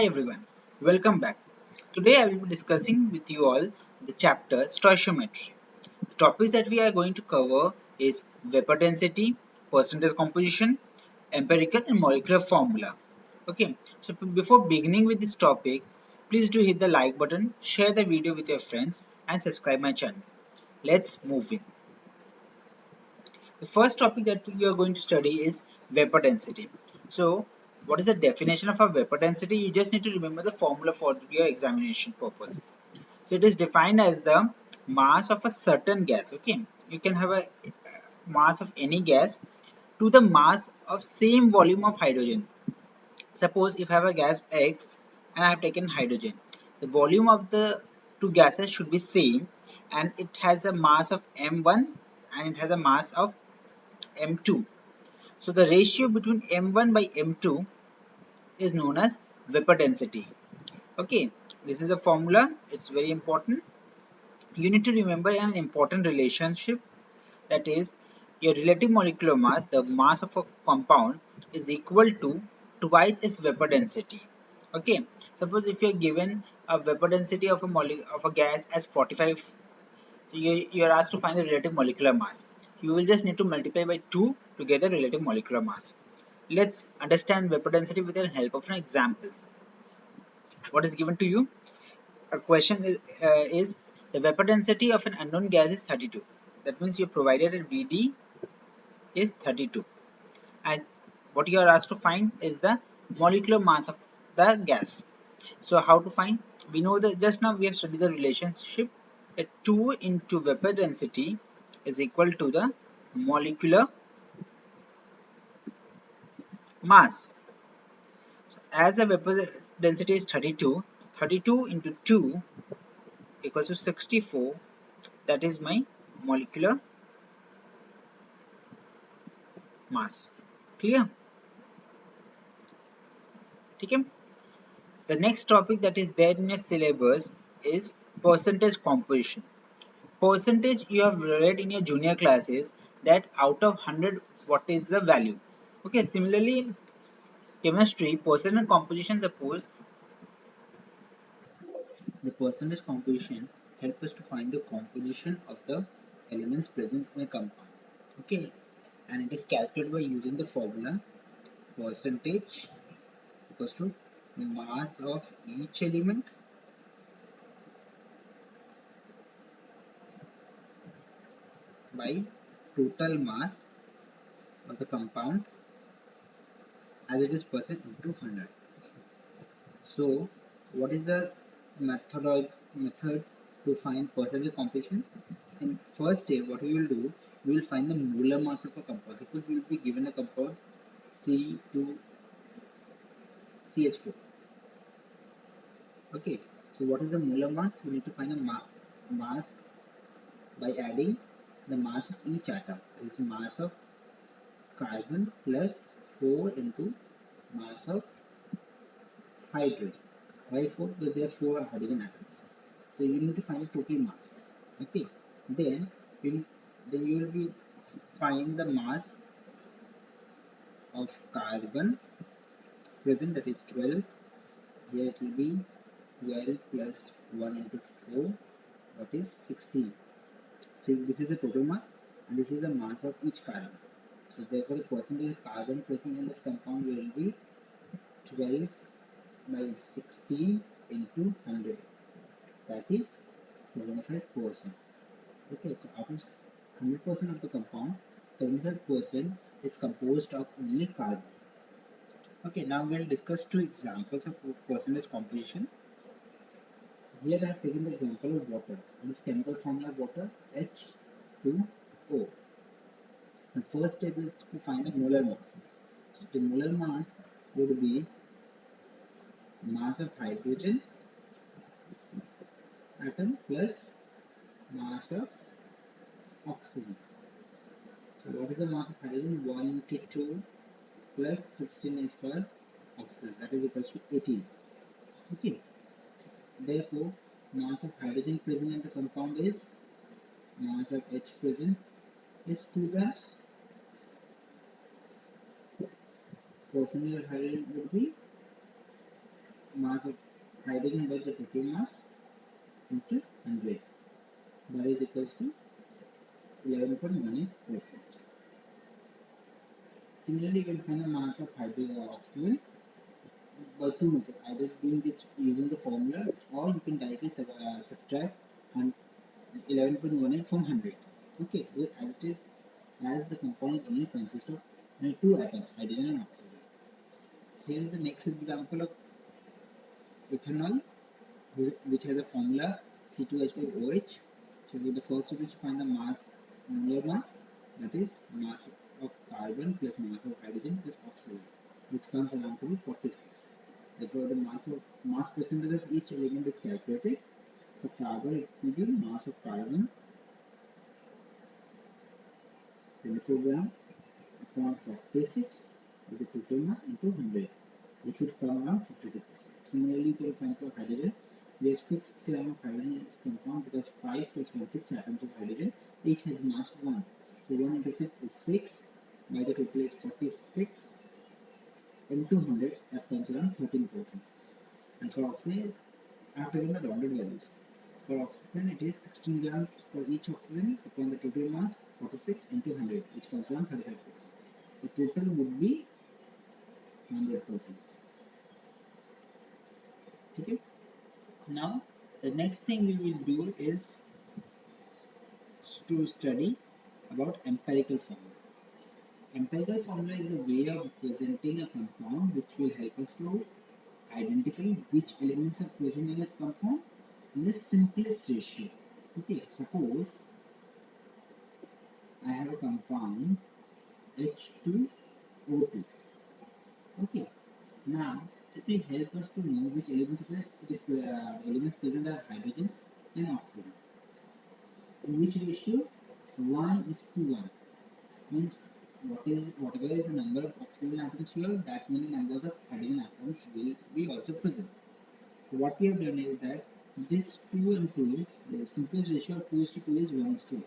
Hi everyone, welcome back. Today I will be discussing with you all the chapter stoichiometry. The topics that we are going to cover is vapor density, percentage composition, empirical and molecular formula. Okay, so before beginning with this topic, please do hit the like button, share the video with your friends and subscribe my channel. Let's move in. The first topic that we are going to study is vapor density. So, what is the definition of a vapor density? You just need to remember the formula for your examination purpose. So, it is defined as the mass of a certain gas. Okay, you can have a mass of any gas to the mass of same volume of hydrogen. Suppose if I have a gas X and I have taken hydrogen, the volume of the two gases should be same, and it has a mass of m1 and it has a mass of m2. So the ratio between m1 by m2 is known as vapor density. Okay, this is the formula. It's very important. You need to remember an important relationship, that is your relative molecular mass, the mass of a compound, is equal to twice its vapor density. Okay, suppose if you are given a vapor density of a gas as 45, so you are asked to find the relative molecular mass. You will just need to multiply by 2 to get the relative molecular mass. Let's understand vapor density with the help of an example. What is given to you? A question is the vapor density of an unknown gas is 32. That means you provided a Vd is 32, and what you are asked to find is the molecular mass of the gas. So how to find? We know that just now we have studied the relationship that 2 into vapor density is equal to the molecular mass. So as the vapor density is 32, 32 into 2 equals to 64. That is my molecular mass. Clear? Okay. The next topic that is there in your syllabus is percentage composition. Percentage you have read in your junior classes that out of 100 what is the value. Okay. Similarly in chemistry, percentage composition, suppose the percentage composition help us to find the composition of the elements present in a compound. Okay, and it is calculated by using the formula percentage equals to mass of each element by total mass of the compound as it is percent into 100. So what is the method to find percentage composition? In first step, what we will do, we will find the molar mass of a compound. Suppose we will be given a compound C2CH4. Okay, so what is the molar mass? We need to find a mass by adding the mass of each atom. This is mass of carbon plus 4 into mass of hydrogen. Why 4? Because there are 4 hydrogen atoms. So you need to find the total mass. Okay, then you will be find the mass of carbon present, that is 12. Here it will be 12 plus 1 into 4, that is 16. So this is the total mass and this is the mass of each carbon. So therefore the percentage of carbon present in that compound will be 12 by 16 into 100, that is 75%. Okay, so out of 100% of the compound, 75% is composed of only carbon. Okay, now we will discuss two examples of percentage composition. Here I have taken the example of water. What is chemical formula of water? H2O. The first step is to find the molar mass. So the molar mass would be mass of hydrogen atom plus mass of oxygen. So what is the mass of hydrogen? 1 into 2 plus 16 is for oxygen, that is equals to 18. Okay. Therefore, mass of hydrogen present in the compound is mass of H present is 2 grams. Percentage of hydrogen would be mass of hydrogen by the total mass into 100, that is equals to 11.18%. Similarly, you can find the mass of oxygen by two methods, either doing this using the formula, or you can directly subtract 11.18 from 100. Okay, as the compound only consists of only two atoms, hydrogen and oxygen. Here is the next example of ethanol, which has a formula C2H5OH. So the first step is to find the molar mass, that is mass of carbon plus mass of hydrogen plus oxygen, which comes around to be 46. Therefore, the mass percentage of each element is calculated. For carbon, it will be mass of carbon 24 gram upon 46 with the total mass into 100, which would come around 52%. Similarly, you can find for hydrogen, we have 6 gram of hydrogen in this compound because 5 plus 1, 6 atoms of hydrogen, each has mass 1. So 1 into 6 is 6, by the total is 46 into 100, that comes around 13%. And for oxygen, I have taken the rounded values. For oxygen, it is 16 grams for each oxygen upon the total mass 46 into 100, which comes around 35%. The total would be 100%. Okay. Now, the next thing we will do is to study about empirical formula. Empirical formula is a way of presenting a compound which will help us to identify which elements are present in that compound in the simplest ratio. Okay, suppose I have a compound H2O2. Okay, now it will help us to know which elements elements present are hydrogen and oxygen. In which ratio? 1 is to 1. Means whatever is the number of oxygen atoms here, that many numbers of hydrogen atoms will be also present. So what we have done is that this 2 and 2, the simplest ratio of 2 is to 2 is 1 is to 1.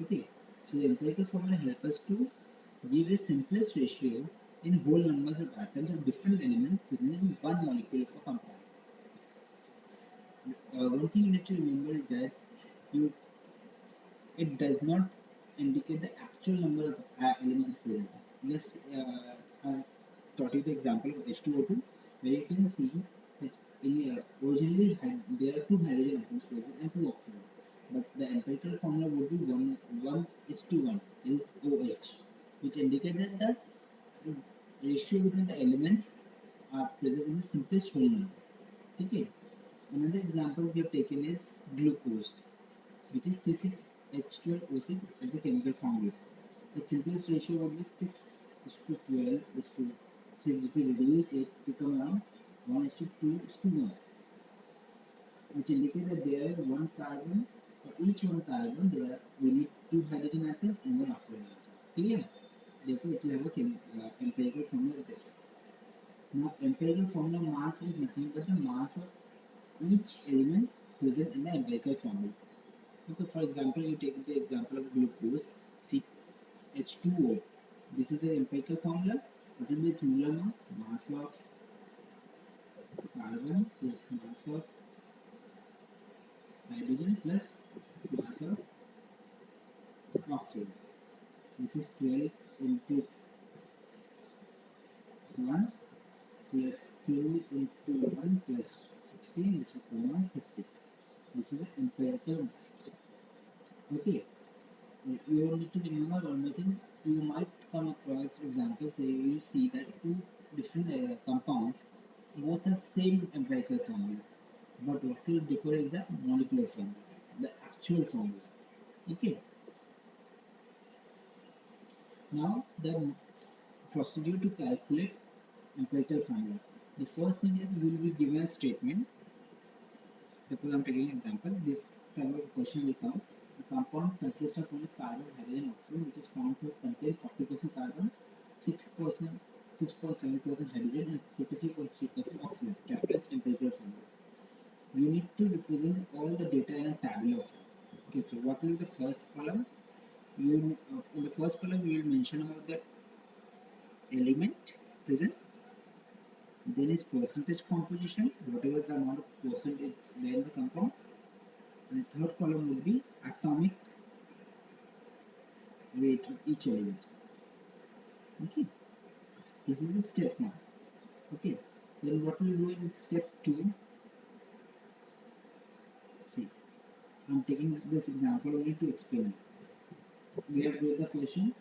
Okay, so the empirical formula helps us to give the simplest ratio in whole numbers of atoms of different elements within one molecule of a compound. One thing you need to remember is that it does not indicate the actual number of elements present. Just taught you the example of H2O2, where you can see that originally there are two hydrogen atoms present and two oxygen. But the empirical formula would be 1 is to 1 is OH, which indicates that the ratio between the elements are present in the simplest whole number. Okay. Another example we have taken is glucose, which is C6H12O6 as a chemical formula. Its simplest ratio would be 6 is to 12 is to, so if we reduce it to come around 1 is to 2 is to 1, which indicates that there are one carbon, for each one carbon we need two hydrogen atoms and one oxygen atom. Clear? Therefore, it will have a empirical formula like this. Now, empirical formula mass is nothing but the mass of each element present in the empirical formula. Okay, for example, you take the example of glucose, CH2O. This is the empirical formula. What will be its molar mass? Mass of carbon plus mass of hydrogen plus mass of oxygen, which is 12 into 1 plus 2 into 1 plus 16, which will come on 50. This is the empirical mass. Okay. You need to remember one more thing. You might come across examples where you see that two different compounds both have same empirical formula, but what will differ is the molecular formula, the actual formula. Okay. Now the procedure to calculate empirical formula. The first thing is you will be given a statement. Suppose I am taking an example. This type of question will come. The compound consists of only carbon, hydrogen, oxygen, which is found to contain 40% carbon, 6%, 6.7% hydrogen, and 53.3% oxygen. Calculate empirical formula. You need to represent all the data in a tabular form. Okay, so what will be the first column? In the first column, we will mention about the element present. Then is percentage composition, whatever the amount of percentage there in the compound. And the third column would be atomic weight of each element. Okay, this is the step 1. Okay, then what we'll do in step 2, see, I'm taking this example only to explain. We have read the question.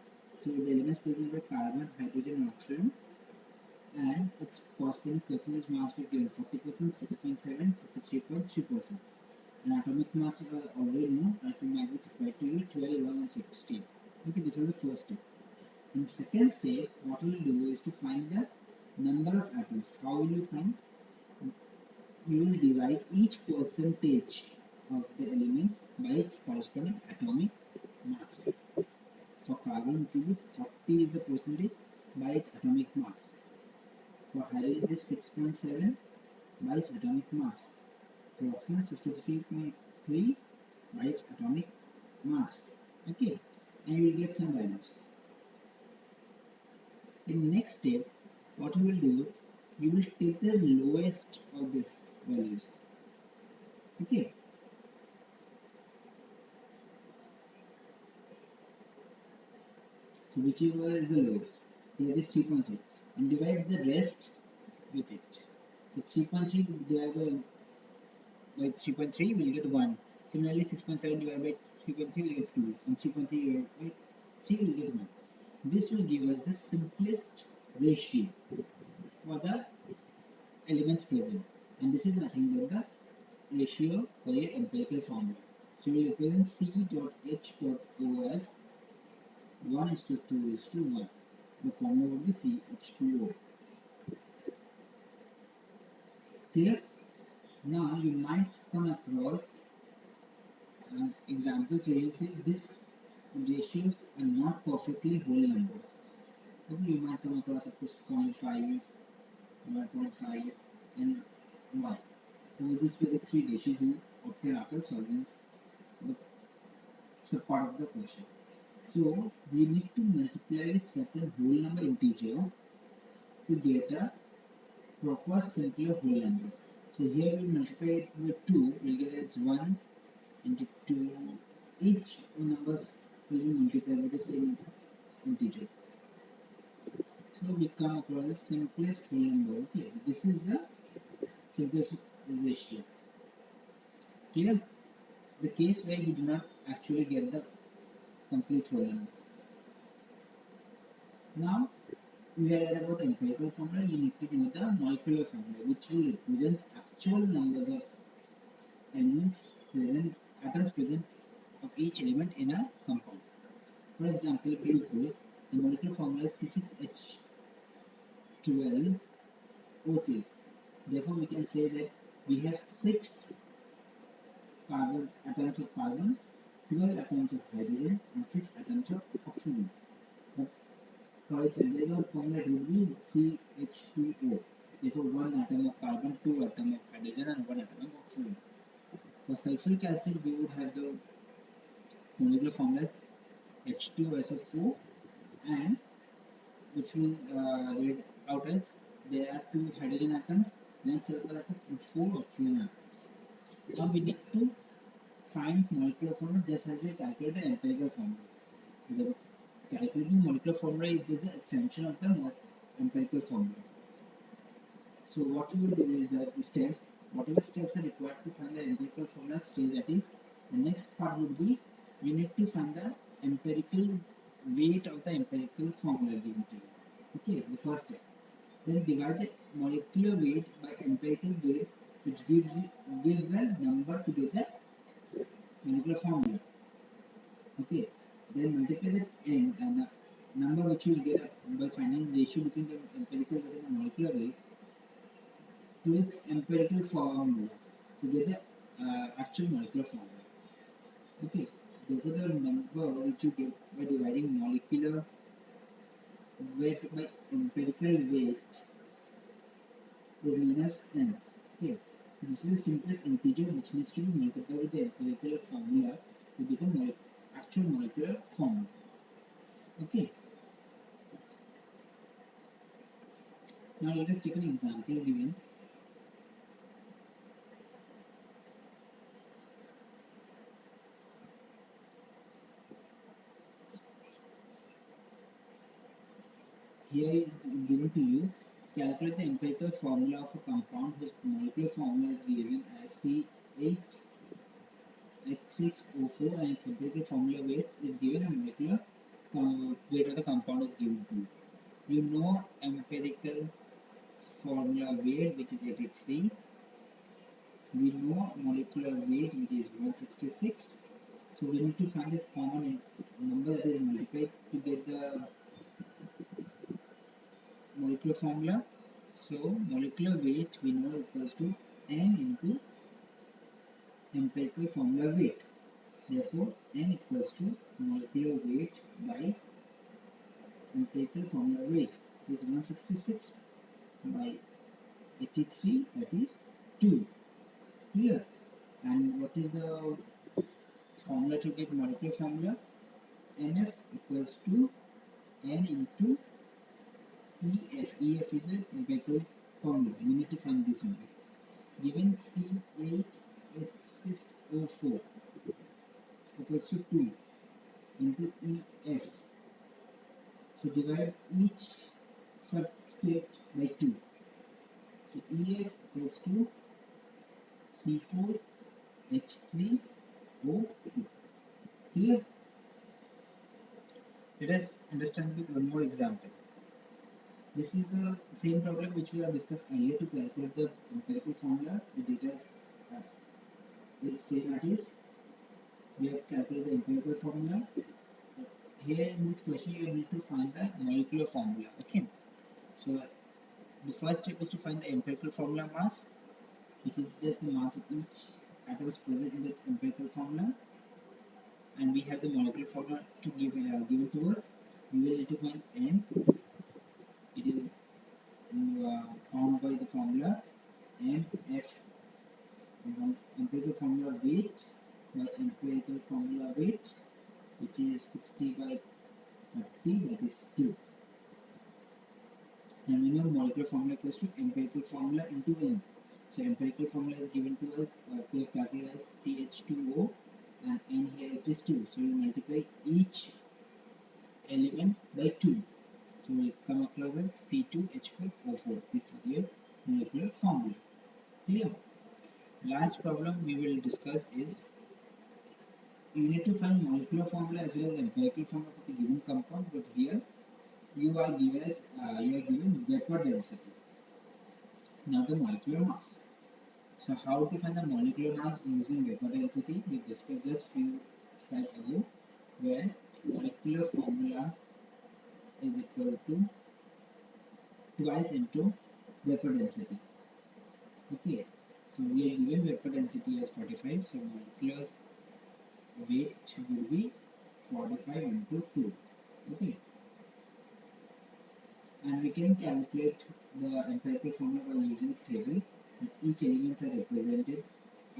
So the elements present are carbon, hydrogen, and oxygen, and its corresponding percentage mass is given 40%, 6.7, 53.3%. And atomic mass already known, atomic mass applied to you 12, 1, and 16. Okay, this was the first step. In the second step, what we will do is to find the number of atoms. How will you find? You will divide each percentage of the element by its corresponding atomic mass. For carbon, it will be 40 is the percentage by its atomic mass. For hydrogen, it is 6.7 by its atomic mass. For oxygen, 53.3 by its atomic mass. Okay, and you will get some values. In next step, what you will do, you will take the lowest of these values. Okay, so whichever is the lowest, here is 3.3, and divide the rest with it. So 3.3 divided by 3.3 will get 1. Similarly, 6.7 divided by 3.3 will get 2, and 3.3 divided by 3 will get 1. This will give us the simplest ratio for the elements present, and this is nothing but the ratio for your empirical formula. So we will represent C dot H dot O as 1 is to 2 is to 1. The formula would be CH2O. Clear? Now you might come across examples where you say these ratios are not perfectly whole number. Okay, you might come across up to 0.5, 1.5, and 1. So these were the three ratios you obtained after solving the part of the question. So we need to multiply with certain whole number integer to get a proper simpler whole numbers. So here we multiply it with 2, we'll get it's 1 into 2. Each numbers will be multiplied with the same integer. So we come across the simplest whole number. Okay, this is the simplest ratio. Clear? The case where you do not actually get the complete whole number. Now we are read about the empirical formula. You need to know the molecular formula, which will represent actual numbers of elements present, atoms present of each element in a compound. For example, glucose, the molecular formula is C6H12O6. Therefore, we can say that we have 6 carbon atoms of carbon, 12 atoms of hydrogen, and 6 atoms of oxygen. But for its empirical formula, it would be CH2O. Therefore, 1 atom of carbon, 2 atoms of hydrogen, and 1 atom of oxygen. For sulfuric acid, we would have the molecular formulas H2SO4, and which will read out as there are 2 hydrogen atoms, 1 sulfur atom, and 4 oxygen atoms. Now we need to find molecular formula just as we calculate the empirical formula. The calculating molecular formula is just an extension of the empirical formula. So what we will do is that the steps, whatever steps are required to find the empirical formula stays that is. The next part would be you need to find the empirical weight of the empirical formula given to you. Okay, the first step. Then divide the molecular weight by empirical weight, which gives the number to get the molecular formula. Okay, then multiply that n and the number which you will get by finding the ratio between the empirical weight and the molecular weight to its empirical formula to get the actual molecular formula. Okay, therefore the number which you get by dividing molecular weight by empirical weight is known as n. Okay, this is the simplest integer which needs to be multiplied with the empirical formula to get the actual molecular formula. Okay. Now let us take an example given. Here is given to you. Calculate the empirical formula of a compound whose molecular formula is given as C8H6O4 and its empirical formula weight is given and molecular weight of the compound is given to you. You know empirical formula weight, which is 83. We know molecular weight, which is 166. So we need to find the common number that is multiplied to get the molecular formula. So molecular weight we know equals to n into empirical formula weight. Therefore, n equals to molecular weight by empirical formula weight. It is 166 by 83, that is 2. Clear? And what is the formula to get molecular formula? Mf equals to n into EF. EF is an empirical formula. We need to find this only. Given C8H6O4 equals to 2 into EF. So divide each subscript by 2. So EF equals to C4H3O2. Clear? Let us understand with one more example. This is the same problem which we have discussed earlier to calculate the empirical formula. The data is same as we have calculated the empirical formula. Here in this question you need to find the molecular formula. Okay. So the first step is to find the empirical formula mass, which is just the mass of each atom present in the empirical formula, and we have the molecular formula to given to us. We will need to find n. It is found by the formula mf, empirical formula weight by empirical formula weight, which is 60 by 30, that is 2. And we know molecular formula equals to empirical formula into n. So empirical formula is given to us, we have calculated as CH2O, and n here it is 2. So we multiply each element by 2. So we come across as C2H4O4. This is your molecular formula. Clear? Last problem we will discuss is you need to find molecular formula as well as empirical formula for the given compound, but here you are given vapor density, not the molecular mass. So how to find the molecular mass using vapor density? We discussed just few slides ago, where molecular formula is equal to twice into vapor density. Okay, so we are given vapor density as 45, so molecular weight will be 45 into 2. Okay, and we can calculate the empirical formula by using a table that each elements are represented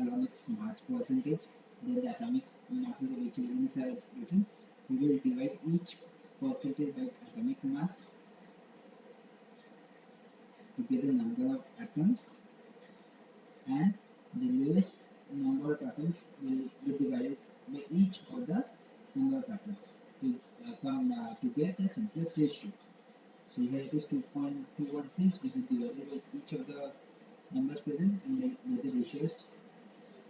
along its mass percentage, then the atomic masses of each elements are written. We will divide each percentage by its atomic mass to get the number of atoms, and the lowest number of atoms will be divided by each of the number of atoms to get the simplest ratio. So here it is 2.216, which is divided by each of the numbers present, and get the ratio is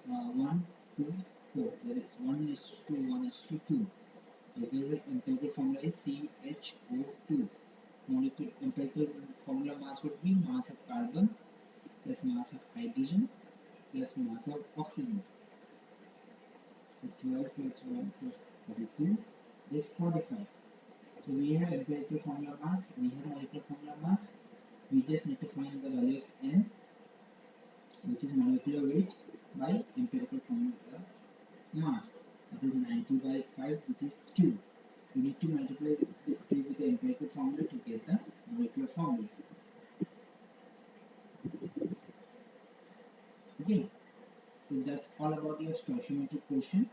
1 to 4. That is 1 is to 1 is to 2. The empirical formula is CHO2. Molecular empirical formula mass would be mass of carbon plus mass of hydrogen plus mass of oxygen. So 12 plus 1 plus 32 is 45. So we have empirical formula mass, we have molecular formula mass. We just need to find the value of n, which is molecular weight by empirical formula mass. That is 90 by 5, which is 2. We need to multiply this 2 with the empirical formula to get the molecular formula. Okay, so that's all about your stoichiometric question.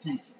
Thank you.